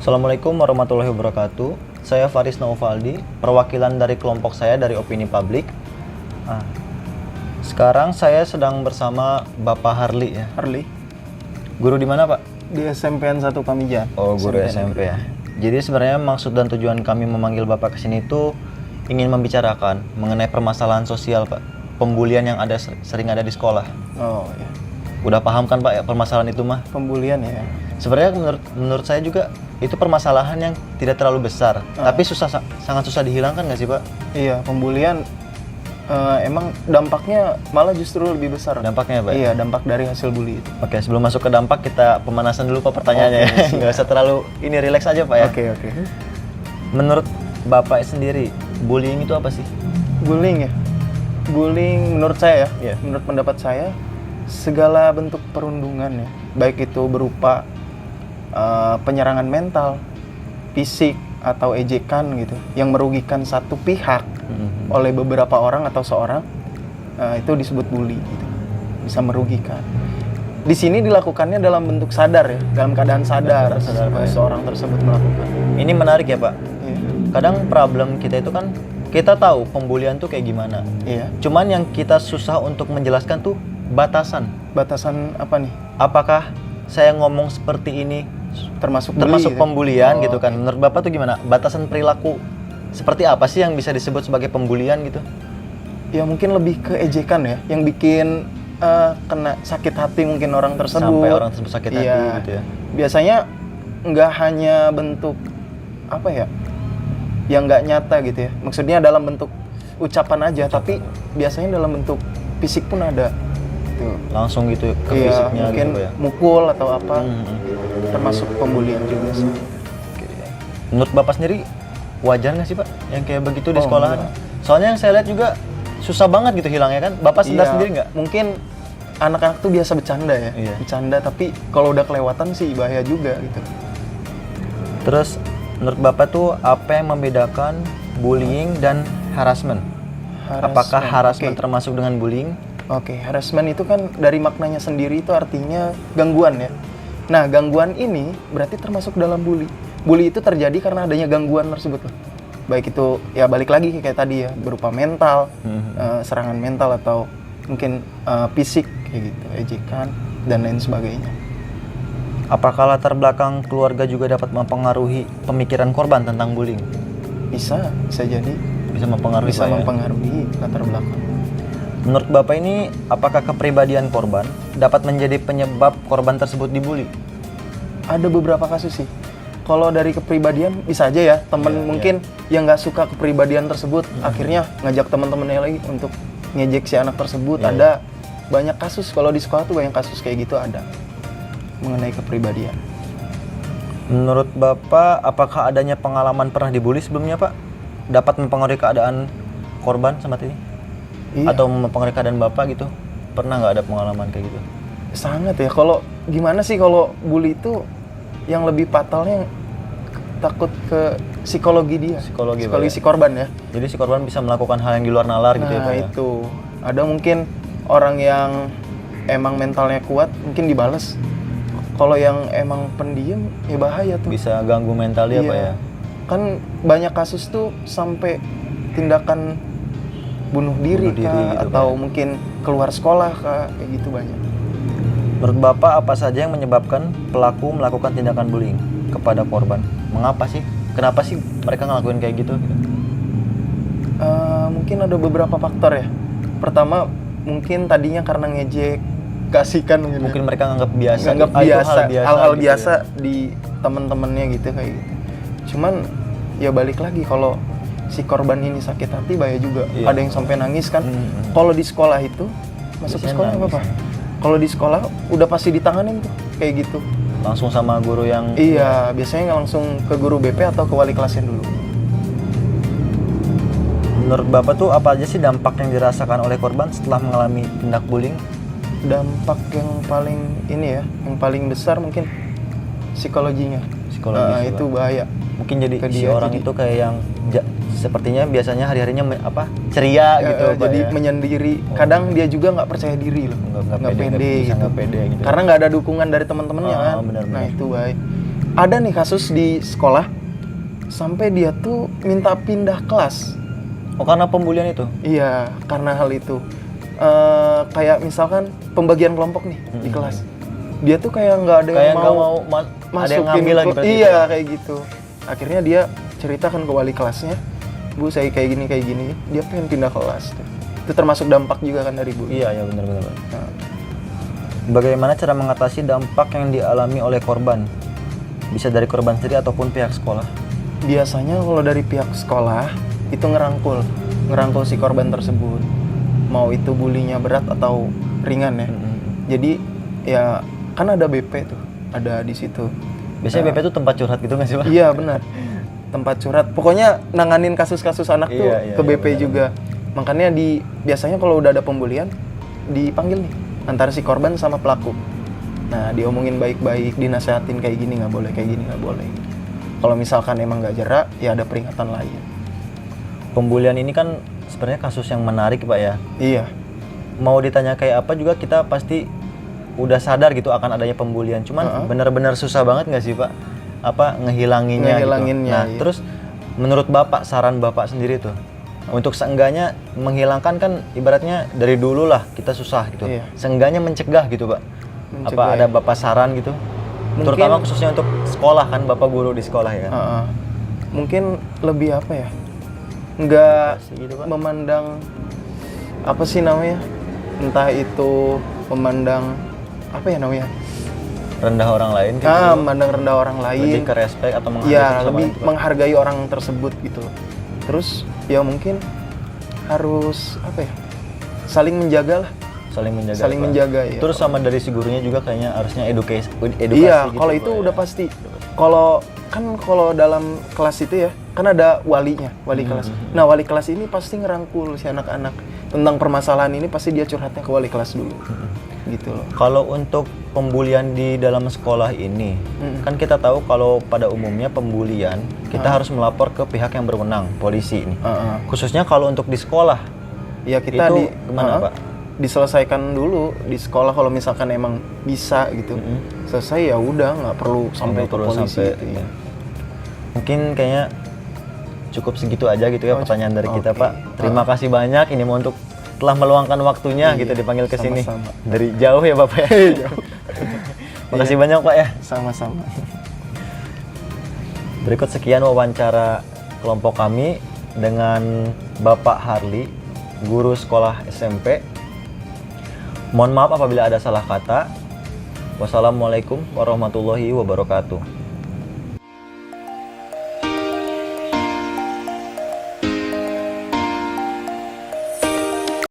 Assalamualaikum warahmatullahi wabarakatuh. Saya Faris Nauvaldi, perwakilan dari kelompok saya dari Opini Publik. Nah, sekarang saya sedang bersama Bapak Harli ya. Harli, Guru di mana, Pak? di SMPN 1 Pamijahan. Oh, guru SMP ya. Jadi sebenarnya maksud dan tujuan kami memanggil Bapak ke sini itu ingin membicarakan mengenai permasalahan sosial, Pak. Pembulian yang sering ada di sekolah. Oh ya, Udah paham kan, Pak, ya permasalahan itu mah? pembulian ya. Sebenarnya menurut saya juga itu permasalahan yang tidak terlalu besar, tapi sangat susah dihilangkan nggak sih, Pak? Iya, pembulian emang dampaknya malah justru lebih besar. Dampaknya, Pak? Iya, dampak dari hasil bully itu. Oke, sebelum masuk ke dampak kita pemanasan dulu, Pak, pertanyaannya. Oke, Ya. Nggak usah terlalu ini, relax aja, Pak ya. Oke. Menurut Bapak sendiri, bullying itu apa sih? Bullying ya. Bullying menurut saya ya, Iya. menurut pendapat saya segala bentuk perundungan ya, baik itu berupa penyerangan mental, fisik atau ejekan gitu, yang merugikan satu pihak oleh beberapa orang atau seorang, itu disebut bully gitu. Bisa merugikan. Di sini dilakukannya dalam bentuk sadar ya, dalam keadaan sadar, Sadar, Pak, ya. seorang tersebut melakukan. Ini menarik ya, Pak. Iya. Kadang problem kita itu kan, kita tahu pembulian tuh kayak gimana. Iya. Cuman yang kita susah untuk menjelaskan tuh batasan. Batasan apa nih? Apakah saya ngomong seperti ini Termasuk termasuk bully, pembulian Oh, gitu kan? oke. Menurut Bapak tuh gimana? Batasan perilaku seperti apa sih yang bisa disebut sebagai pembulian gitu? Ya mungkin lebih ke ejekan ya, yang bikin kena sakit hati mungkin orang tersebut. Sampai orang tersebut sakit hati Iya. gitu ya. Biasanya nggak hanya bentuk apa ya, yang nggak nyata gitu ya. Maksudnya dalam bentuk ucapan aja, tapi biasanya dalam bentuk fisik pun ada. Tuh. Langsung gitu ke Iya, fisiknya mungkin gitu ya. mukul atau apa, Hmm. termasuk pembulian juga sih. Oke. Menurut Bapak sendiri wajar nggak sih, Pak yang kayak begitu di Oh, sekolahan? enggak. Soalnya yang saya lihat juga susah banget gitu hilangnya kan. Bapak sadar Iya, sendiri nggak? Mungkin anak-anak tuh biasa bercanda ya, Iya. bercanda, tapi kalau udah kelewatan sih bahaya juga gitu. Terus menurut Bapak tuh apa yang membedakan bullying dan harassment? Apakah harassment Oke. termasuk dengan bullying? Oke, harassment itu kan dari maknanya sendiri itu artinya gangguan ya. Nah, gangguan ini berarti termasuk dalam bully. Bully itu terjadi karena adanya gangguan tersebut loh. Baik itu ya balik lagi kayak tadi ya, berupa mental, serangan mental atau mungkin fisik kayak gitu, ejekan dan lain sebagainya. Apakah latar belakang keluarga juga dapat mempengaruhi pemikiran korban tentang bullying? Bisa jadi Bisa mempengaruhi, bisa Pak, ya? mempengaruhi latar belakang. Menurut Bapak ini, apakah kepribadian korban dapat menjadi penyebab korban tersebut dibully? Ada beberapa kasus sih. Kalau dari kepribadian bisa aja ya, temen Iya, mungkin yang nggak suka kepribadian tersebut, akhirnya ngajak teman-temannya lagi untuk ngejek si anak tersebut. Iya, Ada banyak kasus, kalau di sekolah tuh banyak kasus kayak gitu ada mengenai kepribadian. Menurut Bapak, apakah adanya pengalaman pernah dibully sebelumnya, Pak? Dapat mempengaruhi keadaan korban saat ini? Iya, Atau mempengaruhi keadaan Bapak gitu? Pernah nggak ada pengalaman kayak gitu? sangat ya. Kalau gimana sih kalau bully itu yang lebih fatalnya takut ke psikologi dia, Psikologi, Pak, ya? si korban ya. Jadi si korban bisa melakukan hal yang di luar nalar gitu ya, Nah Pak ya? itu ada mungkin orang yang emang mentalnya kuat mungkin dibales. Kalau yang emang pendiam ya bahaya tuh. Bisa ganggu mental dia, Iya. Pak ya? Kan banyak kasus tuh sampai tindakan bunuh diri, Bunuh diri kah, gitu, atau Pak ya? mungkin keluar sekolah kah, kayak gitu banyak. Menurut Bapak, apa saja yang menyebabkan pelaku melakukan tindakan bullying kepada korban? Mengapa sih? Kenapa sih mereka ngelakuin kayak gitu? Mungkin ada beberapa faktor ya. Pertama mungkin tadinya karena ngejek, kasihkan Mungkin mereka nganggap biasa. nganggap Ah, itu biasa, hal-hal gitu biasa ya. di teman-temannya gitu kayak gitu. Cuman ya balik lagi kalau si korban ini sakit hati bahaya juga. Iya. Ada yang sampai nangis kan. Hmm. Kalau di sekolah itu masuk ke Biasanya sekolah nangis. apa? Kalau di sekolah udah pasti ditanganin tuh kayak gitu. Langsung sama guru yang... Iya, biasanya nggak langsung ke guru BP atau ke wali kelasnya dulu. Menurut Bapak tuh apa aja sih dampak yang dirasakan oleh korban setelah mengalami tindak bullying? Dampak yang paling ini ya, yang paling besar mungkin psikologinya. Psikologis, Nah, Pak. itu bahaya. Mungkin jadi Ke si dia, orang jadi- itu kayak yang sepertinya biasanya hari-harinya ceria gitu, Pak, Jadi ya? menyendiri. Kadang dia juga nggak percaya diri loh, Nggak nggak pede, pede bisa gitu. nggak pede gitu. Karena nggak ada dukungan dari teman-temannya Ah, kan. benar-benar. Nah itu baik. ada nih kasus di sekolah sampai dia tuh minta pindah kelas. Oh, karena pembulian itu? Iya, karena hal itu. Kayak misalkan pembagian kelompok nih di kelas. Dia tuh kayak nggak ada Kayak yang nggak mau ada yang ngambil lagi berarti Iya, itu? kayak gitu. Akhirnya dia ceritakan ke wali kelasnya, Bu, saya kayak gini. Dia pengen pindah kelas tuh. Itu termasuk dampak juga kan dari bully. Iya, benar-benar. Nah, Bagaimana cara mengatasi dampak yang dialami oleh korban? Bisa dari korban sendiri ataupun pihak sekolah? biasanya kalau dari pihak sekolah itu ngerangkul si korban tersebut. Mau itu bulinya berat atau ringan ya. Jadi ya kan ada BP tuh, ada di situ. Biasanya BP itu tempat curhat gitu nggak sih, Pak? Iya benar, tempat curhat. Pokoknya nanganin kasus-kasus anak tuh Iya, ke BP benar. juga. Makanya biasanya kalau udah ada pembulian dipanggil nih antara si korban sama pelaku. Nah diomongin baik-baik, dinasehatin kayak gini nggak boleh, kayak gini nggak boleh. Kalau misalkan emang nggak jerak, ya ada peringatan lain. Pembulian ini kan sebenarnya kasus yang menarik, Pak ya. Iya, Mau ditanya kayak apa juga kita pasti udah sadar gitu akan adanya pembulian. Cuman benar-benar susah banget nggak sih, Pak? Ngehilanginnya gitu. Ngehilanginnya, Nah, iya. terus menurut Bapak, saran Bapak sendiri tuh untuk seenggaknya menghilangkan kan ibaratnya dari dulu lah kita susah gitu. Iya. Seenggaknya mencegah gitu, Pak. Mencegah, Apa ada ya. Bapak saran gitu? Mungkin- Terutama khususnya untuk sekolah kan, Bapak guru di sekolah ya kan. Mungkin lebih apa ya? Nggak Edukasi gitu, Pak. memandang apa sih namanya? Entah itu memandang apa ya namanya? Rendah orang lain gitu. Memandang rendah orang lain. Lebih ke respect atau menghargai Ya, satu sama lebih lain, Pak. menghargai orang tersebut gitu. Terus ya mungkin harus apa ya? Saling menjaga lah. Saling menjaga. Saling Pak. menjaga, ya. Terus sama dari si gurunya juga kayaknya harusnya edukasi Iya, gitu, kalau Pak, itu ya. udah pasti. Kalau dalam kelas itu ya, kan ada walinya, wali kelas. Nah, wali kelas ini pasti ngerangkul si anak-anak tentang permasalahan ini, pasti dia curhatnya ke wali kelas dulu. Gitu loh. Kalau untuk pembulian di dalam sekolah ini, kan kita tahu kalau pada umumnya pembulian kita harus melapor ke pihak yang berwenang, polisi ini. Khususnya kalau untuk di sekolah, Ya kita itu gimana, Pak? diselesaikan dulu di sekolah kalau misalkan emang bisa gitu. Selesai ya udah, nggak perlu sampai Nggak ke perlu polisi sampai, gitu iya. ya. Mungkin kayaknya cukup segitu aja gitu ya Oh, pertanyaan dari kita, oke. Pak. Terima kasih banyak ini mau untuk telah meluangkan waktunya Iya, gitu dipanggil ke sini. sama-sama. Dari jauh ya, Bapak ya. Makasih banyak, Pak ya. Sama-sama. Berikut sekian wawancara kelompok kami dengan Bapak Harli, guru sekolah SMP. Mohon maaf apabila ada salah kata. Wassalamualaikum warahmatullahi wabarakatuh.